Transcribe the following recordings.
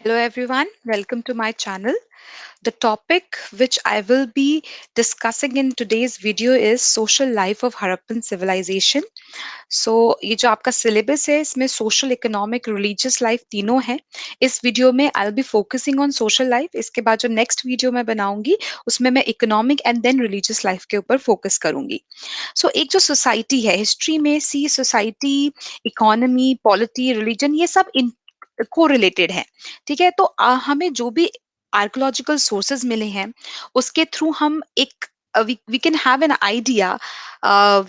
Hello everyone, welcome to my channel. The topic which I will be discussing in today's video is social life of Harappan civilization. So ये जो आपका syllabus है इसमें social, economic, religious life तीनों है. इस video में I'll be focusing on social life. इसके बाद जो next वीडियो मैं बनाऊंगी उसमें मैं economic and then religious life के ऊपर focus करूंगी. So एक जो society है history में सी society, economy, polity, religion ये सब को रिलेटेड है. ठीक है, तो हमें जो भी आर्कोलॉजिकल सोर्सेज मिले हैं उसके थ्रू हम एक we can have an idea,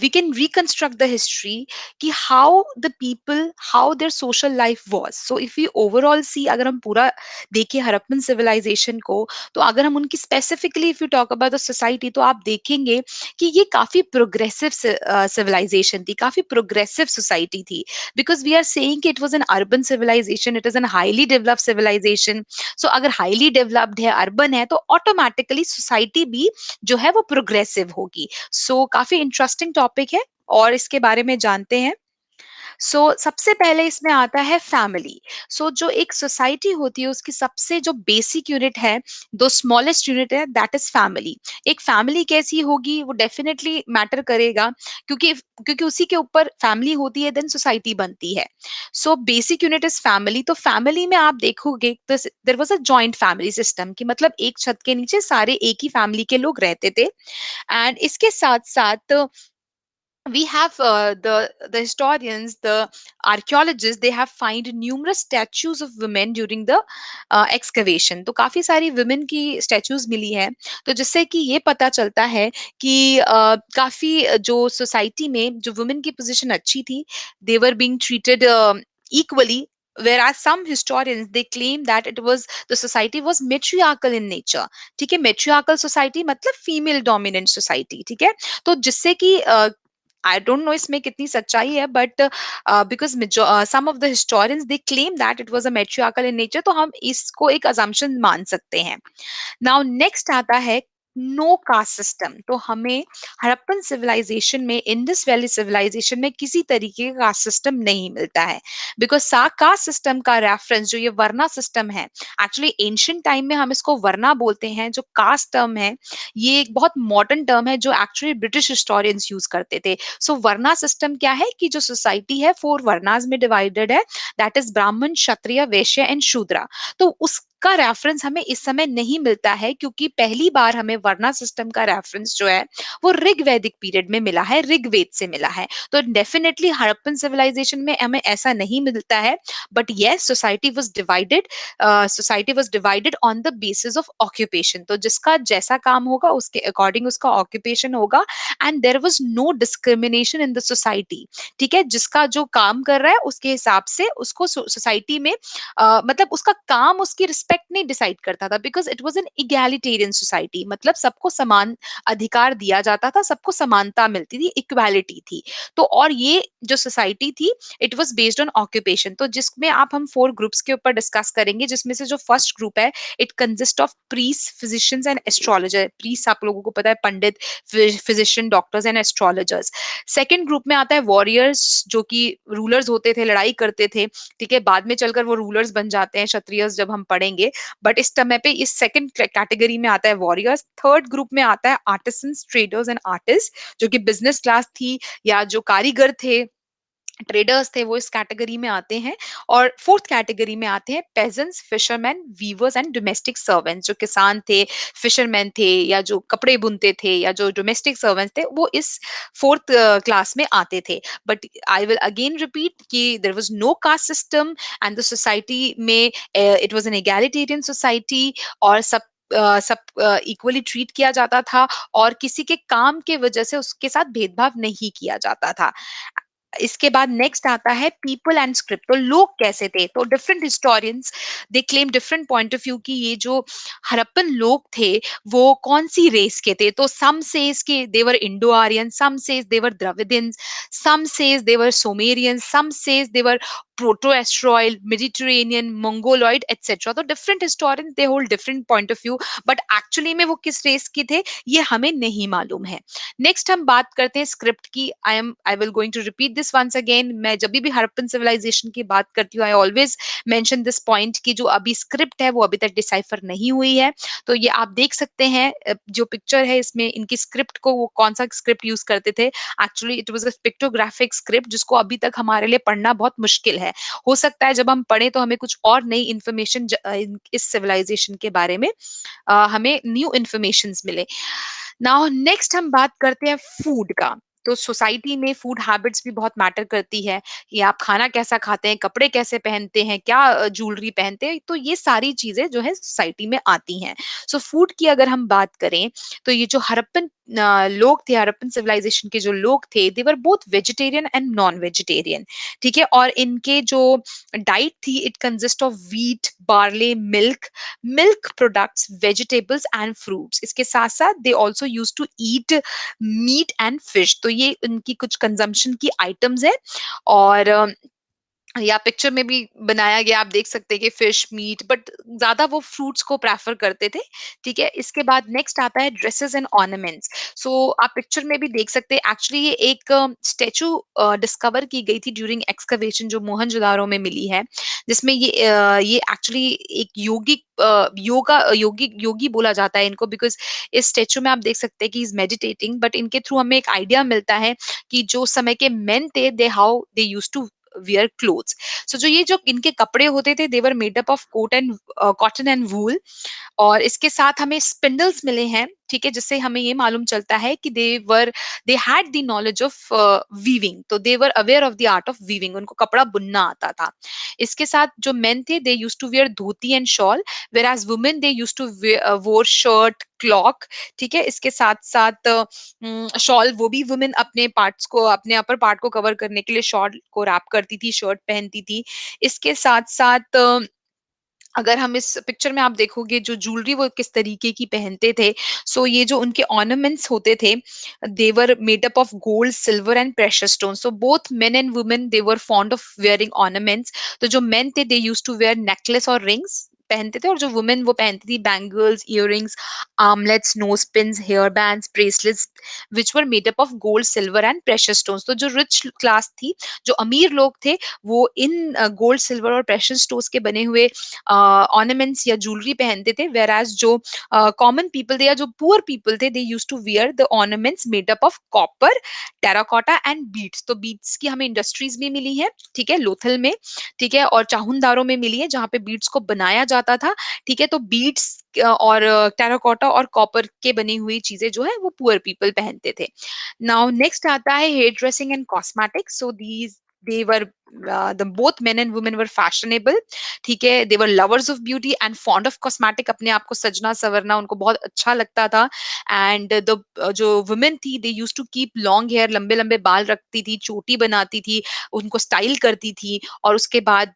we can reconstruct the history कि how the people, how their social life was. So if we overall see, अगर हम पूरा देखें हड़प्पन civilization को, तो अगर हम उनकी specifically if you talk about the society तो आप देखेंगे कि ये काफी प्रोग्रेसिव civilization थी, काफी प्रोग्रेसिव society थी. Because we are saying कि it was an urban civilization, it is an highly developed civilization. So अगर highly developed है, urban है, तो automatically society भी जो है वो progressive होगी. So काफी interesting topic है और इसके बारे में जानते हैं. सबसे पहले इसमें आता है फैमिली. जो एक सोसाइटी होती है उसकी सबसे जो बेसिक यूनिट है, दो स्मॉलेस्ट यूनिट है, दैट इज फैमिली. एक फैमिली कैसी होगी वो डेफिनेटली मैटर करेगा, क्योंकि क्योंकि उसी के ऊपर फैमिली होती है देन सोसाइटी बनती है. Basic unit is family. तो फैमिली में आप देखोगे तो there was a joint family system, कि मतलब एक छत के नीचे सारे एक ही फैमिली के लोग रहते थे. एंड इसके साथ साथ we have the historians, the archaeologists, they have find numerous statues of women during the excavation. तो काफी सारी women की statues मिली है, तो जिससे कि ये पता चलता है कि काफी जो society में जो women की position अच्छी थी, they were being treated equally. Whereas some historians they claim that it was the society was matriarchal in nature. ठीक है, matriarchal society मतलब female dominant society. ठीक है, तो जिससे कि आई डोंट नो इसमें कितनी सच्चाई है, but because some of the historians they claim that it was a matriarchal in nature, तो हम इसको एक अजम्पशन मान सकते हैं. नाउ नेक्स्ट आता है नो कास्ट सिस्टम. तो हमें हड़प्पन सिविलाइजेशन में, इंडस वैली सिविलाइजेशन में किसी तरीके का कास्ट सिस्टम नहीं मिलता है. बिकॉज सा कास्ट सिस्टम का रेफरेंस जो ये वर्ना सिस्टम है, एक्चुअली एंशियंट टाइम में हम इसको वर्ना बोलते हैं. जो कास्ट टर्म है ये एक बहुत मॉडर्न टर्म है जो एक्चुअली ब्रिटिश हिस्टोरियंस यूज करते थे. वर्ना सिस्टम क्या है कि जो सोसाइटी है फोर वर्नाज में डिवाइडेड है, दैट इज ब्राह्मण, क्षत्रिय, वैश्य एंड शूद्रा. तो उसका रेफरेंस हमें इस समय नहीं मिलता है, क्योंकि पहली बार हमें वर्ना सिस्टम का रेफरेंस जो है वो ऋग वैदिक पीरियड में मिला है, ऋग्वेद से मिला है. तो डेफिनेटली हड़प्पन सिविलाइजेशन में हमें ऐसा नहीं मिलता है. But yes, society was divided on the basis of occupation. तो जिसका जैसा काम होगा उसके अकॉर्डिंग उसका ऑक्यूपेशन होगा. And there was no discrimination in the society. ठीक है, जिसका जो काम कर रहा है उसके हिसाब से उसको सोसाइटी में मतलब उसका काम उसकी रिस्पेक्ट नहीं डिसाइड करता था, because it was N egalitarian society. मतलब सबको समान अधिकार दिया जाता था, सबको समानता मिलती थी, इक्वालिटी थी. तो और ये जो सोसाइटी थी it was based on occupation. तो जिसमें आप हम फोर ग्रुप्स के ऊपर डिस्कस करेंगे, जिसमें से जो फर्स्ट ग्रुप है it consist of priest, physicians and astrologer. Priest आप लोगों को पता है, pandit, physician, doctors and astrologers. Second group में आता है वॉरियर्स, जो कि रूलर्स होते थे, लड़ाई करते थे. ठीक है, बाद में चलकर वो रूलर्स बन जाते हैं, क्षत्रियस, जब हम पढ़ेंगे. बट इस समय पे इस सेकंड कैटेगरी में आता है वॉरियर्स. थर्ड ग्रुप में आता है आर्टिसंस, ट्रेडर्स एंड आर्टिस्ट, जो कि बिजनेस क्लास थी या जो कारीगर थे, ट्रेडर्स थे, वो इस कैटेगरी में आते हैं. और फोर्थ कैटेगरी में आते हैं peasants, fisherman, weavers and domestic servants. जो किसान थे, फिशरमैन थे, या जो कपड़े बुनते थे, या जो डोमेस्टिक सर्वेंट्स थे, वो इस फोर्थ क्लास में आते थे. But I will again repeat कि there was no caste system and the society में it was an egalitarian society. और सब इक्वली ट्रीट किया जाता था, और किसी के काम के वजह से उसके साथ भेदभाव नहीं किया जाता था. इसके बाद नेक्स्ट आता है पीपल एंड स्क्रिप्ट. तो लोग कैसे थे, तो different historians they claim different point of view कि ये जो हड़प्पन लोग थे वो कौन सी रेस के थे. तो सम सेज के देवर इंडो आर्यन, सम सेज देवर द्रविडियंस, सम सेज देवर सोमेरियंस, सम सेज देवर proto-asteroid, Mediterranean, Mongoloid, etc. तो different historians they hold different point of view, but actually में वो किस रेस के थे ये हमें नहीं मालूम है. नेक्स्ट हम बात करते हैं स्क्रिप्ट की. I will going to repeat this once again. मैं जब भी हड़प्पन सिविलाइजेशन की बात करती हूँ I always mention this point कि जो अभी स्क्रिप्ट है वो अभी तक डिसाइफर नहीं हुई है. तो ये आप देख सकते हैं जो पिक्चर है इसमें इनकी स्क्रिप्ट को वो कौन सा स्क्रिप्ट यूज करते थे. Actually it was a pictographic script जिसको अभी तक हमारे लिए पढ़ना बहुत मुश्किल है. हो सकता है जब हम पढ़ें तो हमें कुछ और नई इंफॉर्मेशन इस सिविलाइजेशन के बारे में हमें न्यू इंफॉर्मेशंस मिले. नाउ नेक्स्ट हम बात करते हैं फूड का. तो सोसाइटी में फूड हैबिट्स भी बहुत मैटर करती है कि आप खाना कैसा खाते हैं, कपड़े कैसे पहनते हैं, क्या ज्वेलरी पहनते हैं. तो ये सारी चीजें जो है सोसाइटी में आती हैं. सो फूड की अगर हम बात करें तो ये जो हड़प्पन लोग थे, हड़प्पन सिविलाइजेशन के जो लोग थे they were both vegetarian and non vegetarian. ठीक है. और इनके जो डाइट थी it consist of wheat, barley, milk products, vegetables and fruits. इसके साथ साथ they also use to eat meat and fish. तो ये उनकी कुछ कंजम्पशन की आइटम्स है. और या पिक्चर में भी बनाया गया आप देख सकते हैं कि फिश मीट बट ज्यादा वो फ्रूट्स को प्रेफर करते थे. ठीक है. इसके बाद नेक्स्ट आता है ड्रेसेस एंड ऑर्नामेंट्स. सो आप पिक्चर में भी देख सकते हैं एक्चुअली ये एक स्टेचू डिस्कवर की गई थी ड्यूरिंग एक्सकवेशन जो मोहनजोदारो में मिली है जिसमें ये एक्चुअली एक योगिक योगी बोला जाता है इनको बिकॉज इस स्टेचू में आप देख सकते हैं कि इज मेडिटेटिंग बट इनके थ्रू हमें एक आइडिया मिलता है कि जो समय के मेन थे they how they use to wear clothes. So जो ये जो इनके कपड़े होते थे they were made up of cotton and wool. और इसके साथ हमें स्पिंडल्स मिले हैं. ठीक है. जिससे हमें ये मालूम चलता है कि they had the knowledge of weaving. तो they were aware of the art of weaving. उनको कपड़ा बुनना आता था. इसके साथ जो मेन थे they use to wear dhoti and shawl whereas women they use to wore shirt cloak. ठीक है. इसके साथ साथ शॉल वो भी वुमेन अपने पार्ट्स को अपने अपर पार्ट को कवर करने के लिए शॉल को रैप करती थी, शर्ट पहनती थी. इसके साथ साथ अगर हम इस पिक्चर में आप देखोगे जो ज्वेलरी वो किस तरीके की पहनते थे. सो ये जो उनके ऑर्नामेंट्स होते थे they were made up of gold, silver and precious stone. So both men and women they were fond of wearing ornaments. तो जो मेन थे they use to wear necklace और रिंग्स पहनते थे और जो वुमेन वो पहनती थी bangles, earrings, armlets, nose pins, hair bands, bracelets which were made up of gold, silver and precious stones. तो जो रिच क्लास थी, जो अमीर लोग थे वो इन गोल्ड, सिल्वर और प्रेशियस स्टोन्स के बने हुए ऑर्नामेंट्स या ज्वेलरी पहनते थे. वेर एज जो कॉमन पीपल थे या जो पुअर पीपल थे they use to wear the ornaments made up of copper, terracotta and beads. तो बीट्स की हमें इंडस्ट्रीज भी मिली है. ठीक है. लोथल में. ठीक है. और चाहुंदारो में मिली है जहाँ पे बीट्स को बनाया जाता था. ठीक है. तो बीट्स और टेराकोटा और कॉपर के बनी हुई चीजें जो है वो पुअर पीपल पहनते थे. नाउ नेक्स्ट आता है hair dressing and cosmetics. So these they were the both men and women were fashionable. ठीक है. they were lovers of beauty and fond of cosmetic. अपने आप को सजना सवरना उनको बहुत अच्छा लगता था. and the जो women थी they used to keep long hair, लंबे लंबे बाल रखती थी, चोटी बनाती थी, उनको स्टाइल करती थी. और उसके बाद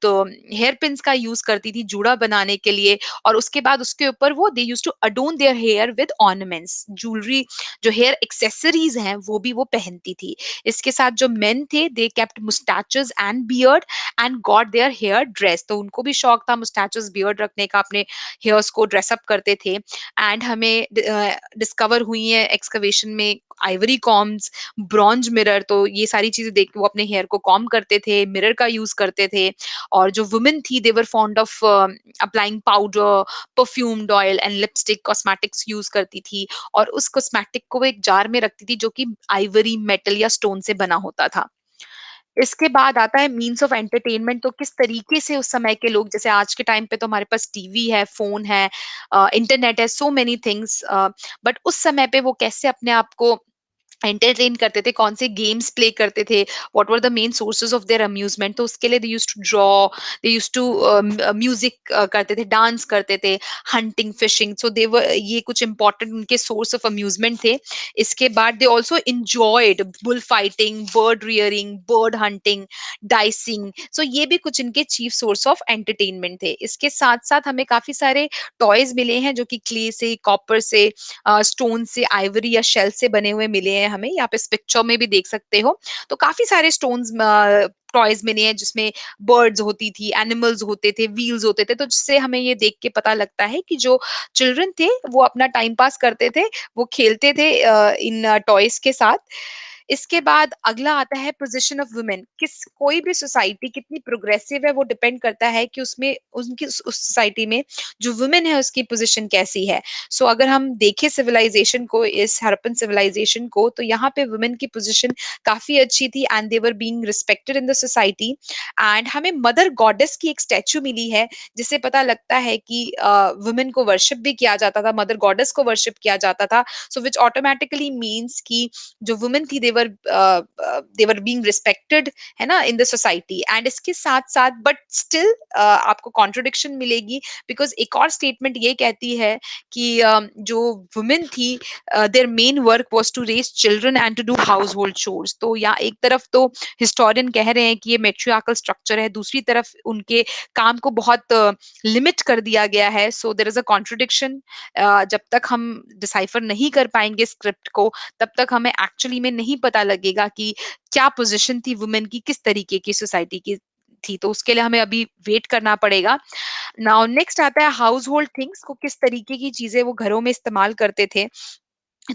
हेयर पिन्स का यूज करती थी जूड़ा बनाने के लिए. और उसके बाद उसके ऊपर वो they use to adorn their hair with ornaments, jewellery, जो हेयर एक्सेसरीज हैं वो भी वो पहनती थी. इसके साथ जो मेन थे they kept moustaches and beard and got their hair dress. तो उनको भी शौक था मुस्टैचेस बियर्ड रखने का, अपने हेयर्स को ड्रेसअप करते थे. एंड हमें डिस्कवर हुई है एक्सकवेशन में आइवरी कॉम्स, ब्रॉन्ज मिरर. तो ये सारी चीजें देख के वो अपने हेयर को कॉम करते थे, मिरर का यूज करते थे. और जो वुमेन थी they were fond of applying powder, perfumed oil and lipstick, cosmetics use करती थी. और उस कॉस्मेटिक को वो एक जार में रखती थी जो कि आइवरी, मेटल या स्टोन से बना होता था. इसके बाद आता है मीन्स ऑफ एंटरटेनमेंट. तो किस तरीके से उस समय के लोग, जैसे आज के टाइम पे तो हमारे पास टीवी है, फोन है, इंटरनेट है, सो मेनी थिंग्स, बट उस समय पे वो कैसे अपने आप को एंटरटेन करते थे, कौन से गेम्स प्ले करते थे, what were the main sources of their amusement. तो उसके लिए they used to draw, they used to music करते थे, डांस करते थे, हंटिंग, फिशिंग. सो दे वर, ये कुछ इंपॉर्टेंट उनके सोर्स ऑफ अम्यूजमेंट थे. इसके बाद they also enjoyed bull fighting, bird rearing, bird hunting, dicing. So ये भी कुछ इनके चीफ सोर्स ऑफ एंटरटेनमेंट थे. इसके साथ साथ हमें काफी सारे टॉयज मिले हैं जो कि क्ले से, कॉपर से, स्टोन से, आइवरी या शेल से बने हुए मिले हैं हमें, यहाँ पे इस पिक्चर में भी देख सकते हो। तो काफी सारे स्टोन्स टॉयज मिले हैं जिसमें बर्ड्स होती थी, एनिमल्स होते थे, व्हील्स होते थे, तो जिससे हमें ये देख के पता लगता है कि जो चिल्ड्रन थे वो अपना टाइम पास करते थे, वो खेलते थे इन टॉयज के साथ। इसके बाद अगला आता है पोजीशन ऑफ वुमेन। किस कोई भी सोसाइटी कितनी प्रोग्रेसिव है वो डिपेंड करता है कि उसमें उनकी उस सोसाइटी में जो वुमेन है उसकी पोजीशन कैसी है। सो अगर हम देखें सिविलाइजेशन को, इस हड़प्पन सिविलाइजेशन को, तो यहाँ पे वुमेन की पोजीशन काफी अच्छी थी and they were being respected in the society. And हमें मदर गॉडेस की एक स्टैचू मिली है जिससे पता लगता है कि वुमेन को वर्शिप भी किया जाता था, मदर गॉडेस को वर्शिप किया जाता था। सो विच ऑटोमेटिकली मीन्स कि जो वुमेन थी देवर बीइंग रिस्पेक्टेड, है ना, इन द सोसाइटी। एंड इसके साथ साथ बट स्टिल आपको कॉन्ट्रोडिक्शन मिलेगी, बिकॉज एक और स्टेटमेंट ये कहती है कि जो वुमेन थी their main work was to raise children and to do household chores. तो यहाँ एक तरफ तो हिस्टोरियन कह रहे हैं कि ये मेट्रियार्कल स्ट्रक्चर है, दूसरी तरफ उनके काम को बहुत लिमिट कर दिया गया है। So there is a contradiction. जब तक हम डिसाइफर नहीं कर पाएंगे स्क्रिप्ट को, तब तक हमें एक्चुअली में नहीं पता लगेगा कि क्या पोजीशन थी वुमेन की, किस तरीके की सोसाइटी की थी। तो उसके लिए हमें अभी वेट करना पड़ेगा। नाउ नेक्स्ट आता है हाउस होल्ड थिंग्स को, किस तरीके की चीजें वो घरों में इस्तेमाल करते थे।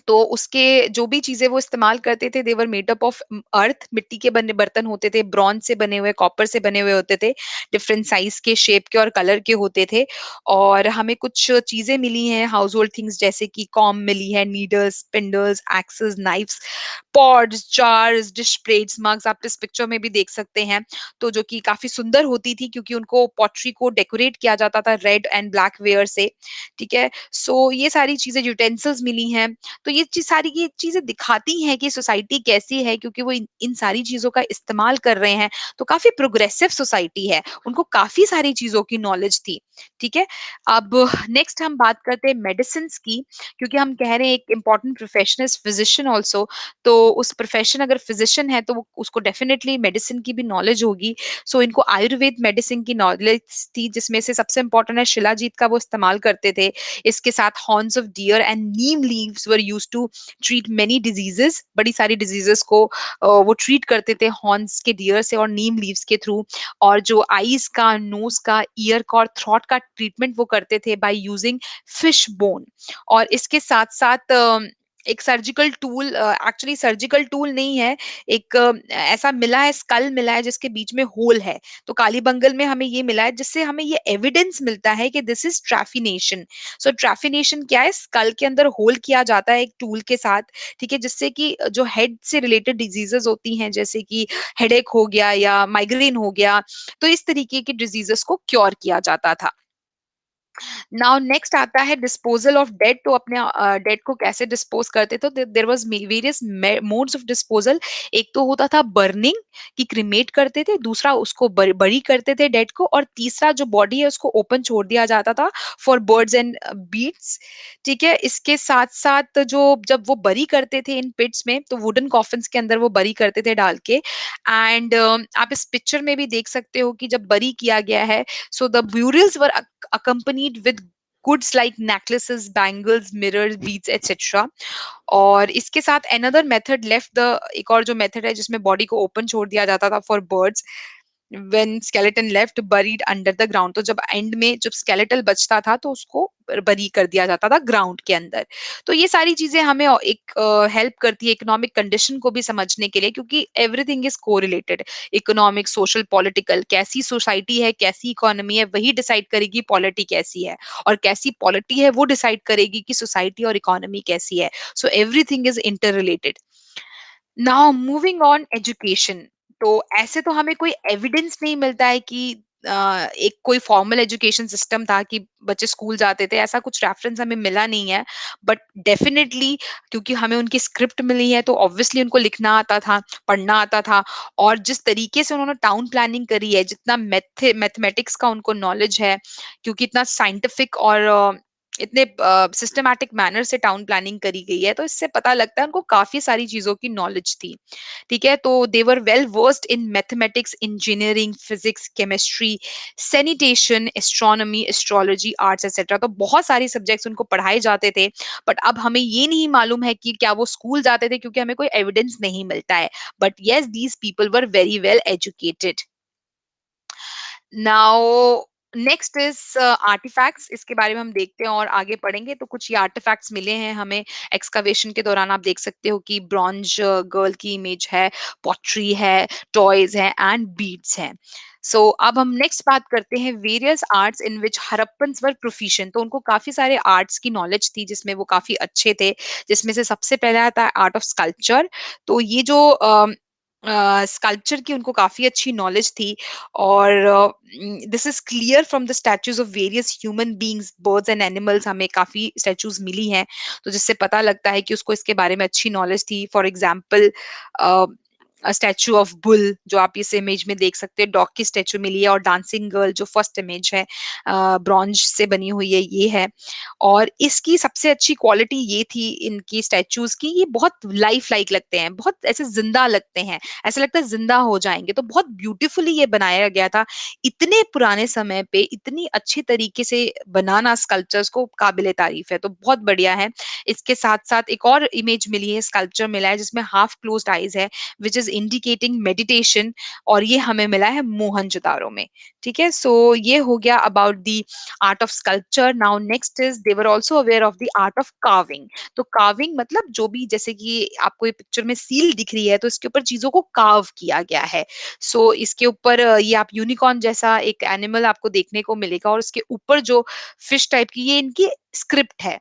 तो उसके जो भी चीजें वो इस्तेमाल करते थे they were made up of earth, मिट्टी के बने बर्तन होते थे, ब्रॉन्ज से बने हुए, कॉपर से बने हुए होते थे, डिफरेंट साइज के, शेप के और कलर के होते थे। और हमें कुछ चीजें मिली हैं हाउस होल्ड थिंग्स, जैसे कि कॉम मिली है, needles, spindles, axes, knives, pots, jars, dish plates, mugs, आप इस पिक्चर में भी देख सकते हैं। तो जो कि काफी सुंदर होती थी क्योंकि उनको पॉटरी को डेकोरेट किया जाता था रेड एंड ब्लैक वेयर से। ठीक है, सो ये सारी चीजें, यूटेंसिल्स मिली हैं। तो ये चीज सारी ये चीजें दिखाती हैं कि सोसाइटी कैसी है, क्योंकि वो इन सारी चीजों का इस्तेमाल कर रहे हैं। तो काफी प्रोग्रेसिव सोसाइटी है, उनको काफी सारी चीजों की नॉलेज थी। ठीक है, अब नेक्स्ट हम बात करते हैं मेडिसिन की, क्योंकि हम कह रहे हैं एक important profession is physician also. तो उस प्रोफेशन अगर फिजिशियन है तो उसको डेफिनेटली मेडिसिन की भी नॉलेज होगी। सो इनको आयुर्वेद मेडिसिन की नॉलेज थी, जिसमें से सबसे इंपॉर्टेंट है शिलाजीत का वो इस्तेमाल करते थे। इसके साथ horns of deer and neem leaves were used to treat many diseases, बड़ी सारी डिजीजेस को वो ट्रीट करते थे हॉर्न्स के डियर से और नीम लीव्स के थ्रू। और जो आईज का, नोज का, ईयर का और थ्रोट का ट्रीटमेंट वो करते थे बाय यूजिंग फिश बोन। और इसके साथ साथ एक surgical tool, actually surgical tool नहीं है, एक ऐसा मिला है, स्कल मिला है जिसके बीच में होल है। तो कालीबंगल में हमें ये मिला है, जिससे हमें ये एविडेंस मिलता है कि दिस इज ट्रैफिनेशन। सो ट्रैफिनेशन क्या है, स्कल के अंदर होल किया जाता है एक टूल के साथ। ठीक है, जिससे कि जो हेड से रिलेटेड डिजीजेस होती हैं, जैसे कि हेडेक हो गया या माइग्रेन हो गया, तो इस तरीके की डिजीजेस को क्योर किया जाता था। नाउ नेक्स्ट आता है डिस्पोजल ऑफ डेड। तो अपने डेड को कैसे डिस्पोज करते थे, तो there was various modes of disposal. एक तो होता था बर्निंग, कि क्रिमेट करते थे, दूसरा उसको बरी करते थे डेड को, और तीसरा जो बॉडी है उसको ओपन छोड़ दिया जाता था फॉर बर्ड्स एंड बीट्स। ठीक है, इसके साथ साथ जो जब वो बरी करते थे इन पिट्स में, तो वुडन कॉफिन्स के अंदर वो बरी करते थे डाल के। एंड आप इस पिक्चर में भी देख सकते हो कि जब बरी किया गया है, so the burials were accompanied with goods like necklaces, bangles, mirrors, beads, etc. और इसके साथ another method left the, एक और जो मेथड है जिसमें बॉडी को ओपन छोड़ दिया जाता था for birds, when skeleton left buried under the ground। तो जब एंड में जब स्केलेटल बचता था तो उसको बरी कर दिया जाता था ग्राउंड के अंदर। तो ये सारी चीजें हमें एक हेल्प करती है इकोनॉमिक कंडीशन को भी समझने के लिए, क्योंकि everything is correlated. Economic, social, political, कैसी सोसाइटी है, कैसी इकोनॉमी है, वही डिसाइड करेगी पॉलिटी कैसी है, और कैसी पॉलिटी है वो डिसाइड करेगी कि सोसाइटी और इकोनॉमी कैसी है। So everything is inter related. Now moving on education. तो ऐसे तो हमें कोई एविडेंस नहीं मिलता है कि एक कोई फॉर्मल एजुकेशन सिस्टम था कि बच्चे स्कूल जाते थे, ऐसा कुछ रेफरेंस हमें मिला नहीं है। बट डेफिनेटली, क्योंकि हमें उनकी स्क्रिप्ट मिली है तो ऑब्वियसली उनको लिखना आता था, पढ़ना आता था। और जिस तरीके से उन्होंने टाउन प्लानिंग करी है, जितना मैथमेटिक्स का उनको नॉलेज है, क्योंकि इतना साइंटिफिक और इतने सिस्टमैटिक मैनर से टाउन प्लानिंग करी गई है, तो इससे पता लगता है उनको काफी सारी चीजों की नॉलेज थी। ठीक है, तो they were well versed in mathematics, engineering, physics, chemistry, sanitation, astronomy, astrology, arts etcetera. तो बहुत सारी सब्जेक्ट्स उनको पढ़ाए जाते थे। बट अब हमें ये नहीं मालूम है कि क्या वो स्कूल जाते थे, क्योंकि हमें कोई एविडेंस नहीं मिलता है। But yes, these people were very well educated. Now next is artefacts. इसके बारे में हम देखते हैं और आगे पढ़ेंगे। तो कुछ ये आर्टिफैक्ट्स मिले हैं हमें एक्सकवेशन के दौरान। आप देख सकते हो कि ब्रॉन्ज गर्ल की इमेज है, पॉटरी है, टॉयज है एंड बीड्स हैं। सो अब हम नेक्स्ट बात करते हैं वेरियस आर्ट्स इन विच हड़प्पन्स वर प्रोफिशिएंट। तो उनको काफी सारे आर्ट्स की नॉलेज थी जिसमें वो काफी अच्छे थे, जिसमें से सबसे पहला आता है आर्ट ऑफ स्कल्पचर। तो ये जो स्कल्पचर की उनको काफी अच्छी नॉलेज थी। और this is clear from the statues of various human beings, birds and animals. हमें काफी स्टैचूज मिली हैं, तो जिससे पता लगता है कि उसको इसके बारे में अच्छी नॉलेज थी। For example statue of bull, जो आप इस इमेज में देख सकते हैं, डॉग की स्टैचू मिली है। और डांसिंग गर्ल जो फर्स्ट इमेज है ब्रॉन्ज से बनी हुई है, ये है। और इसकी सबसे अच्छी क्वालिटी ये थी इनकी स्टैचूज की, ये बहुत लाइफ लाइक लगते हैं, बहुत ऐसे जिंदा लगते हैं, ऐसा लगता है जिंदा हो जाएंगे। तो बहुत ब्यूटीफुली ये बनाया गया था। इतने पुराने समय पे इतनी अच्छी तरीके से बनाना स्कल्पचर्स को काबिले तारीफ है, तो बहुत बढ़िया है। इसके साथ साथ एक और इमेज मिली है, स्कल्पचर मिला है जिसमें हाफ क्लोज्ड आईज है, विच इज इंडिकेटिंग मेडिटेशन। और ये हमें मिला है मोहनजोदारो में। ठीक है, सो ये हो गया about the art of sculpture. Now next is they were also aware of the art of carving. तो कार्विंग मतलब जो भी, जैसे कि आपको ये पिक्चर में सील दिख रही है, तो इसके ऊपर चीजों को कार्व किया गया है। सो इसके ऊपर ये आप यूनिकॉर्न जैसा एक एनिमल आपको देखने को मिलेगा, और उसके ऊपर जो फिश टाइप की, ये इनकी स्क्रिप्ट है।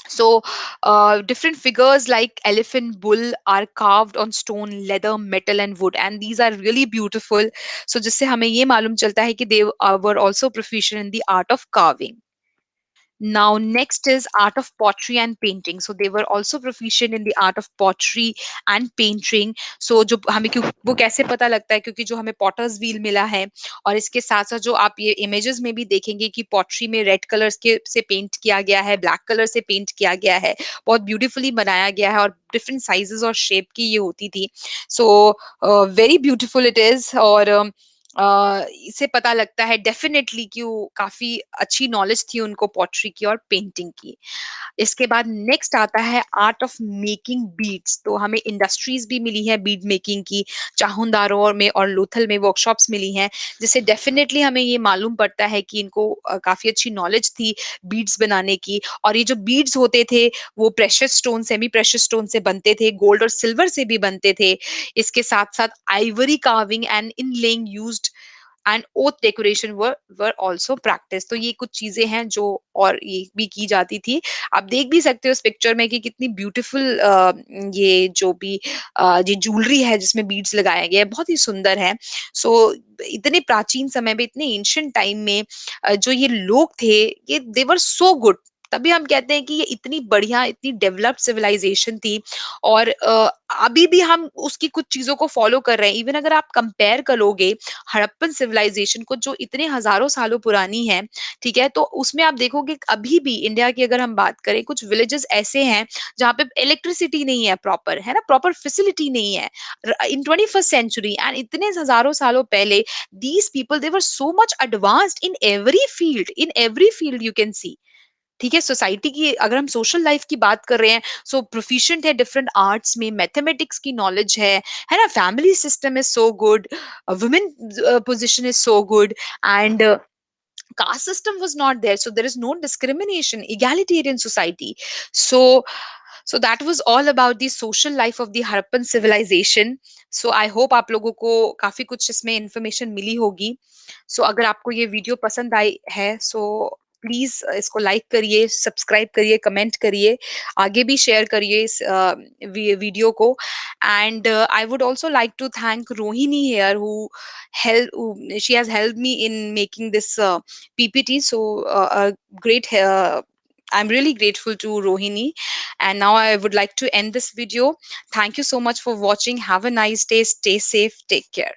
So, different figures like elephant, bull are carved on stone, leather, metal, and wood, and these are really beautiful. So, जिससे हमें ये मालूम चलता है कि they were also proficient in the art of carving. Now, next is art of pottery and painting. So they were also proficient in the art of pottery and painting. So जो हमें क्यों वो कैसे पता लगता है, क्योंकि जो हमें पॉटर्स व्हील मिला है, और इसके साथ साथ जो आप ये इमेजेस में भी देखेंगे कि पॉटरी में रेड कलर्स के से पेंट किया गया है, ब्लैक कलर से पेंट किया गया है, बहुत ब्यूटीफुली बनाया गया है, और डिफरेंट साइजेस और शेप की ये होती थी। So very beautiful it is. और इससे पता लगता है डेफिनेटली कि वो काफी अच्छी नॉलेज थी उनको पॉटरी की और पेंटिंग की। इसके बाद नेक्स्ट आता है आर्ट ऑफ मेकिंग बीड्स। तो हमें इंडस्ट्रीज भी मिली है बीड मेकिंग की, चाहुंदारो में और लोथल में वर्कशॉप्स मिली हैं, जिससे डेफिनेटली हमें ये मालूम पड़ता है कि इनको काफी अच्छी नॉलेज थी बीड्स बनाने की। और ये जो बीड्स होते थे वो precious stone, semi precious stone से बनते थे, गोल्ड और सिल्वर से भी बनते थे। इसके साथ साथ ivory carving and inlaying used and oath decoration were also practice. तो ये कुछ चीजें हैं जो और ये भी की जाती थी। आप देख भी सकते हो इस पिक्चर में कि कितनी ब्यूटीफुल ये जो भी ये ज्वेलरी है जिसमें बीड्स लगाया गया है, बहुत ही सुंदर है। सो इतने प्राचीन समय में, इतने एंशियंट टाइम में जो ये लोग थे, ये दे वर सो गुड। तभी हम कहते हैं कि ये इतनी बढ़िया, इतनी डेवलप्ड सिविलाइजेशन थी। और अभी भी हम उसकी कुछ चीजों को फॉलो कर रहे हैं। इवन अगर आप कंपेयर करोगे हड़प्पन सिविलाइजेशन को, जो इतने हजारों सालों पुरानी है, ठीक है, तो उसमें आप देखोगे कि अभी भी इंडिया की अगर हम बात करें, कुछ विलेजेस ऐसे हैं जहाँ पे इलेक्ट्रिसिटी नहीं है, प्रॉपर है ना, प्रॉपर फैसिलिटी नहीं है इन 21st सेंचुरी। एंड इतने हजारों सालों पहले these people they were so much advanced in every field, in every field you can see. ठीक है, सोसाइटी की अगर हम सोशल लाइफ की बात कर रहे हैं, सो प्रोफिशिएंट है डिफरेंट आर्ट्स में, मैथमेटिक्स की नॉलेज है ना, family system is so good, women position is so good, and caste system was not there, so there is no discrimination, egalitarian society. So that was all about the social life of the Harappan civilization. So I hope आप लोगों को काफी कुछ इसमें information मिली होगी। सो अगर आपको ये वीडियो पसंद आई है, सो प्लीज इसको लाइक करिए, सब्सक्राइब करिए, कमेंट करिए, आगे भी शेयर करिए इस वीडियो को। And I would also like to thank Rohini here, who help she has helped me in making this PPT. So a great I'm really grateful to Rohini. And now I would like to end this video. Thank you so much for watching. Have a nice day. Stay safe. Take care.